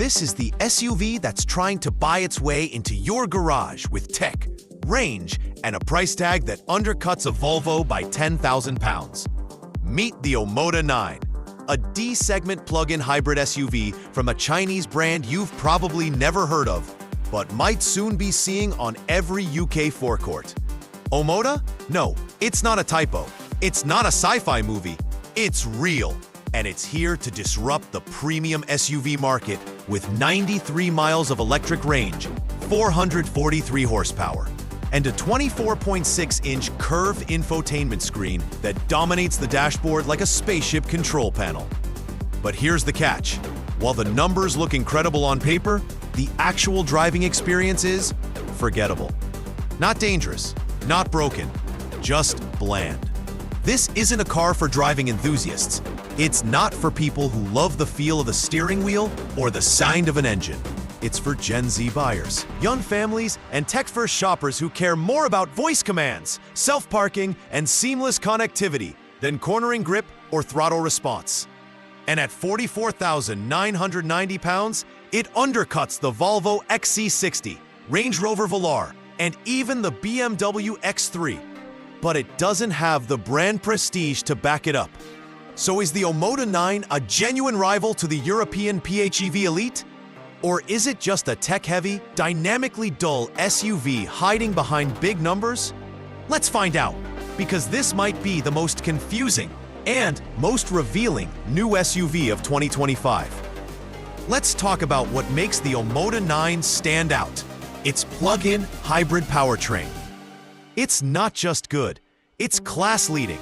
This is the SUV that's trying to buy its way into your garage with tech, range, and a price tag that undercuts a Volvo by 10,000 pounds. Meet the Omoda 9, a D-segment plug-in hybrid SUV from a Chinese brand you've probably never heard of, but might soon be seeing on every UK forecourt. Omoda? No, it's not a typo. It's not a sci-fi movie. It's real, and it's here to disrupt the premium SUV market with 93 miles of electric range, 443 horsepower, and a 24.6-inch curved infotainment screen that dominates the dashboard like a spaceship control panel. But here's the catch. While the numbers look incredible on paper, the actual driving experience is forgettable. Not dangerous, not broken, just bland. This isn't a car for driving enthusiasts. It's not for people who love the feel of the steering wheel or the sound of an engine. It's for Gen Z buyers, young families, and tech-first shoppers who care more about voice commands, self-parking, and seamless connectivity than cornering grip or throttle response. And at 44,990 pounds, it undercuts the Volvo XC60, Range Rover Velar, and even the BMW X3. But it doesn't have the brand prestige to back it up. So is the Omoda 9 a genuine rival to the European PHEV Elite? Or is it just a tech-heavy, dynamically dull SUV hiding behind big numbers? Let's find out, because this might be the most confusing and most revealing new SUV of 2025. Let's talk about what makes the Omoda 9 stand out: its plug-in hybrid powertrain. It's not just good, it's class-leading.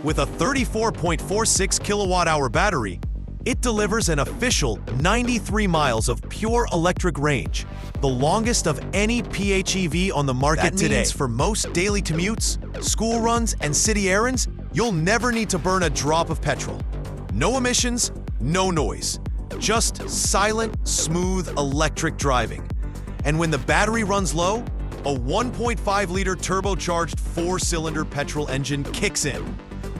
With a 34.46 kilowatt-hour battery, it delivers an official 93 miles of pure electric range, the longest of any PHEV on the market today. That means for most daily commutes, school runs, and city errands, you'll never need to burn a drop of petrol. No emissions, no noise. Just silent, smooth electric driving. And when the battery runs low, a 1.5-liter turbocharged 4-cylinder petrol engine kicks in.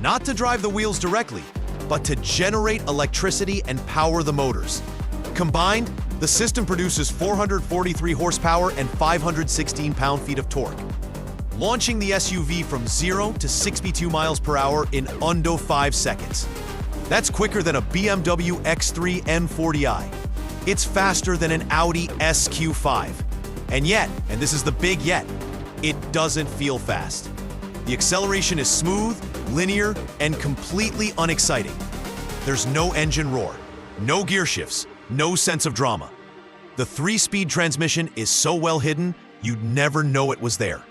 Not to drive the wheels directly, but to generate electricity and power the motors. Combined, the system produces 443 horsepower and 516 pound-feet of torque, launching the SUV from 0 to 62 miles per hour in under 5 seconds. That's quicker than a BMW X3 M40i. It's faster than an Audi SQ5. And yet, and this is the big yet, it doesn't feel fast. The acceleration is smooth, linear, and completely unexciting. There's no engine roar, no gear shifts, no sense of drama. The 3-speed transmission is so well hidden, you'd never know it was there.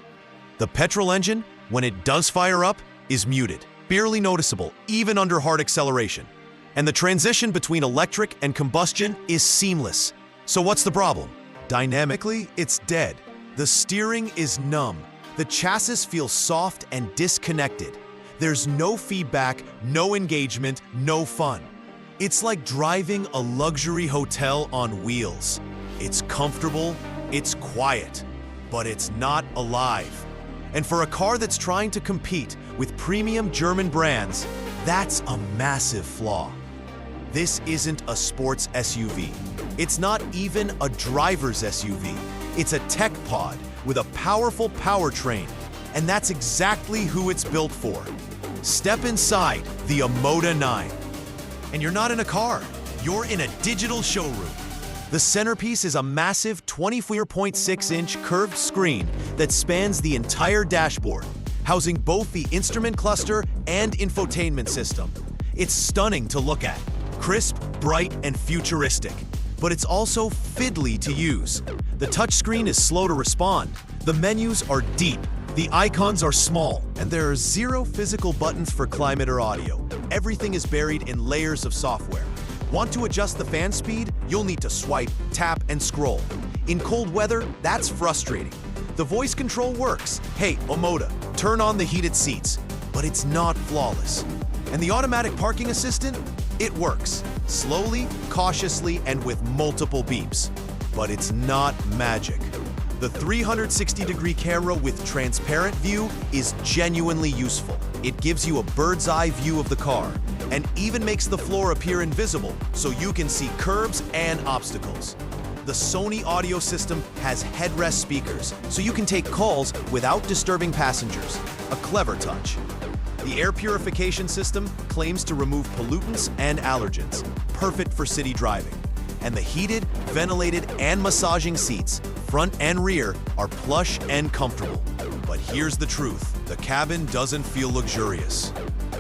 The petrol engine, when it does fire up, is muted, barely noticeable, even under hard acceleration. And the transition between electric and combustion is seamless. So what's the problem? Dynamically, it's dead. The steering is numb. The chassis feels soft and disconnected. There's no feedback, no engagement, no fun. It's like driving a luxury hotel on wheels. It's comfortable, it's quiet, but it's not alive. And for a car that's trying to compete with premium German brands, that's a massive flaw. This isn't a sports SUV. It's not even a driver's SUV. It's a tech pod with a powerful powertrain, and that's exactly who it's built for. Step inside the Omoda 9. And you're not in a car, you're in a digital showroom. The centerpiece is a massive 24.6-inch curved screen that spans the entire dashboard, housing both the instrument cluster and infotainment system. It's stunning to look at, crisp, bright, and futuristic. But it's also fiddly to use. The touchscreen is slow to respond. The menus are deep. The icons are small, and there are 0 physical buttons for climate or audio. Everything is buried in layers of software. Want to adjust the fan speed? You'll need to swipe, tap, and scroll. In cold weather, that's frustrating. The voice control works. Hey, Omoda, turn on the heated seats. But it's not flawless. And the automatic parking assistant? It works. Slowly, cautiously, and with multiple beeps. But it's not magic. The 360-degree camera with transparent view is genuinely useful. It gives you a bird's-eye view of the car, and even makes the floor appear invisible so you can see curbs and obstacles. The Sony audio system has headrest speakers, so you can take calls without disturbing passengers. A clever touch. The air purification system claims to remove pollutants and allergens, perfect for city driving. And the heated, ventilated, and massaging seats, front and rear, are plush and comfortable. But here's the truth, the cabin doesn't feel luxurious.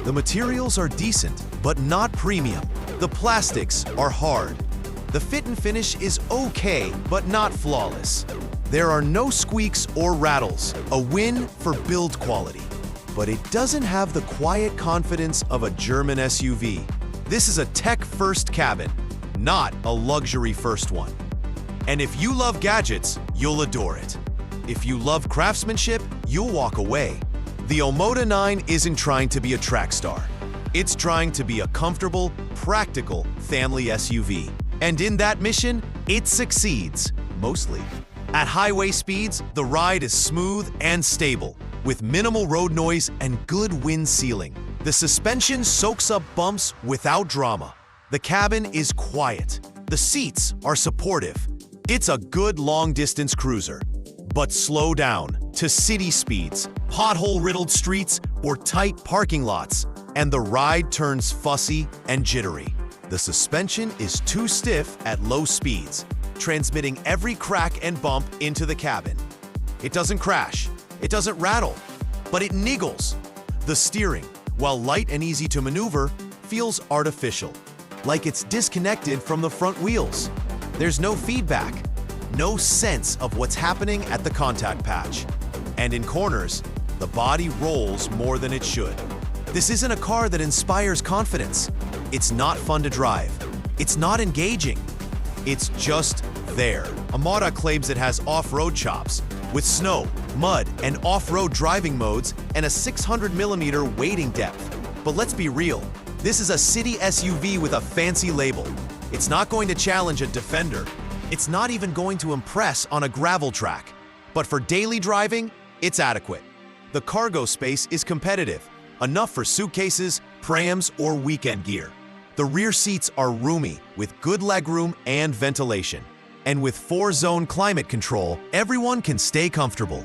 The materials are decent, but not premium. The plastics are hard. The fit and finish is okay, but not flawless. There are no squeaks or rattles, a win for build quality. But it doesn't have the quiet confidence of a German SUV. This is a tech-first cabin, not a luxury-first one. And if you love gadgets, you'll adore it. If you love craftsmanship, you'll walk away. The Omoda 9 isn't trying to be a track star. It's trying to be a comfortable, practical family SUV. And in that mission, it succeeds, mostly. At highway speeds, the ride is smooth and stable, with minimal road noise and good wind sealing. The suspension soaks up bumps without drama. The cabin is quiet. The seats are supportive. It's a good long-distance cruiser. But slow down to city speeds, pothole-riddled streets, or tight parking lots, and the ride turns fussy and jittery. The suspension is too stiff at low speeds, transmitting every crack and bump into the cabin. It doesn't crash, it doesn't rattle, but it niggles. The steering, while light and easy to maneuver, feels artificial, like it's disconnected from the front wheels. There's no feedback, no sense of what's happening at the contact patch. And in corners, the body rolls more than it should. This isn't a car that inspires confidence. It's not fun to drive. It's not engaging. It's just there. Omoda claims it has off-road chops, with snow, mud, and off-road driving modes, and a 600mm weighting depth. But let's be real, this is a city SUV with a fancy label. It's not going to challenge a Defender. It's not even going to impress on a gravel track. But for daily driving, it's adequate. The cargo space is competitive, enough for suitcases, prams, or weekend gear. The rear seats are roomy, with good legroom and ventilation. And with 4-zone climate control, everyone can stay comfortable.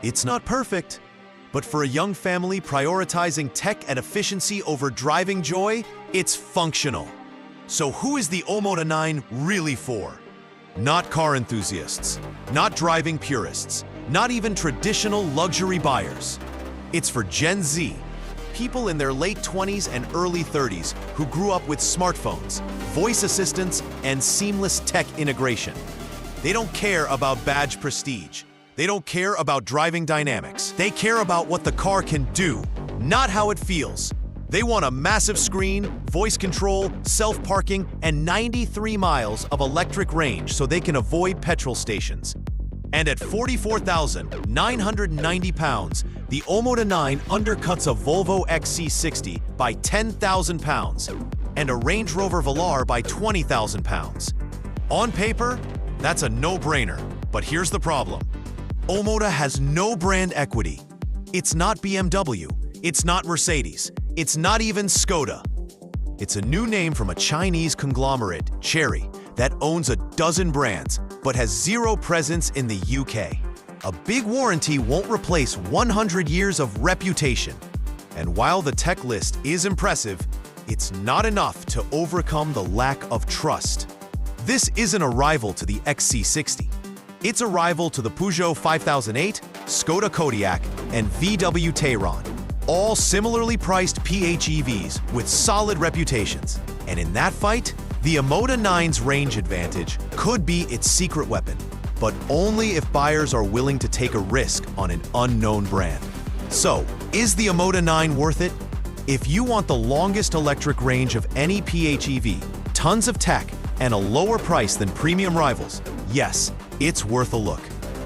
It's not perfect, but for a young family prioritizing tech and efficiency over driving joy, it's functional. So who is the Omoda 9 really for? Not car enthusiasts, not driving purists, not even traditional luxury buyers. It's for Gen Z, people in their late 20s and early 30s who grew up with smartphones, voice assistants, and seamless tech integration. They don't care about badge prestige. They don't care about driving dynamics. They care about what the car can do, not how it feels. They want a massive screen, voice control, self-parking, and 93 miles of electric range so they can avoid petrol stations. And at 44,990 pounds, the Omoda 9 undercuts a Volvo XC60 by 10,000 pounds and a Range Rover Velar by 20,000 pounds. On paper, that's a no-brainer, but here's the problem. Omoda has no brand equity. It's not BMW, it's not Mercedes, it's not even Skoda. It's a new name from a Chinese conglomerate, Chery, that owns a dozen brands, but has zero presence in the UK. A big warranty won't replace 100 years of reputation. And while the tech list is impressive, it's not enough to overcome the lack of trust. This isn't a rival to the XC60. It's a rival to the Peugeot 5008, Skoda Kodiaq, and VW Tayron, all similarly priced PHEVs with solid reputations. And in that fight, the Omoda 9's range advantage could be its secret weapon, but only if buyers are willing to take a risk on an unknown brand. So, is the Omoda 9 worth it? If you want the longest electric range of any PHEV, tons of tech, and a lower price than premium rivals, yes, it's worth a look.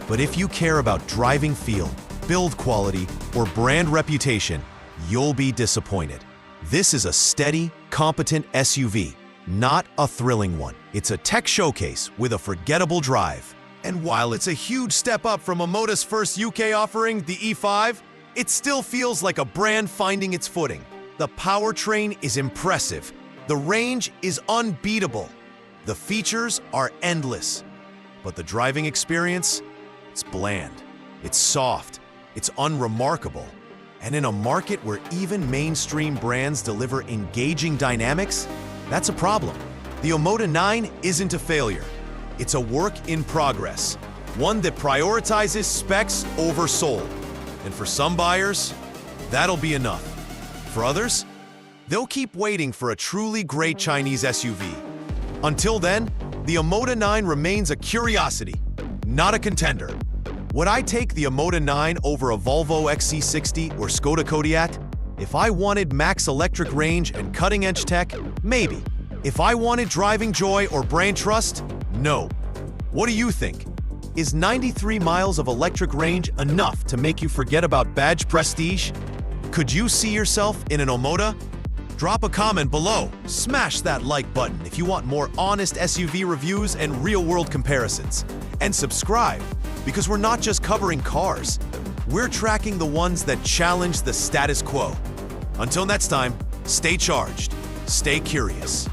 But if you care about driving feel, build quality, or brand reputation, you'll be disappointed. This is a steady, competent SUV, not a thrilling one. It's a tech showcase with a forgettable drive. And while it's a huge step up from Omoda's first UK offering, the E5, it still feels like a brand finding its footing. The powertrain is impressive. The range is unbeatable. The features are endless. But the driving experience? It's bland. It's soft. It's unremarkable. And in a market where even mainstream brands deliver engaging dynamics, that's a problem. The Omoda 9 isn't a failure. It's a work in progress, one that prioritizes specs over soul. And for some buyers, that'll be enough. For others, they'll keep waiting for a truly great Chinese SUV. Until then, the Omoda 9 remains a curiosity, not a contender. Would I take the Omoda 9 over a Volvo XC60 or Skoda Kodiaq? If I wanted max electric range and cutting-edge tech, maybe. If I wanted driving joy or brain trust, no. What do you think? Is 93 miles of electric range enough to make you forget about badge prestige? Could you see yourself in an Omoda? Drop a comment below. Smash that like button if you want more honest SUV reviews and real-world comparisons. And subscribe, because we're not just covering cars. We're tracking the ones that challenge the status quo. Until next time, stay charged, stay curious.